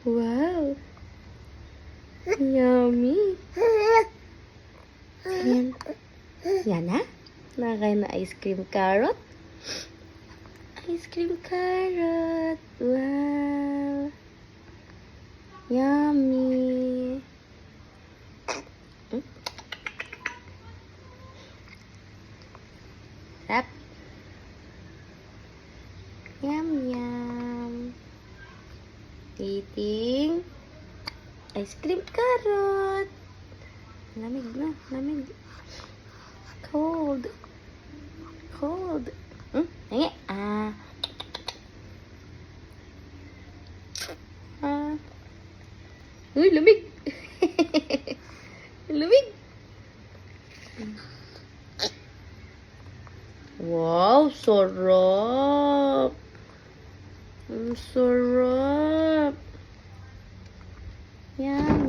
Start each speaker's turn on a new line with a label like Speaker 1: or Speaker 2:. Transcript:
Speaker 1: Wow. Yummy. Yan. Yan na. Nakakain na ice cream carrot. Ice cream carrot. Wow. Yummy. Sarap. Yum, yum. Eating ice cream carrot. Lamig na, lamig. Cold. Cold. Hingi. Uy, lamig. Lamig. Wow, sarap. Ang sarap. Yan.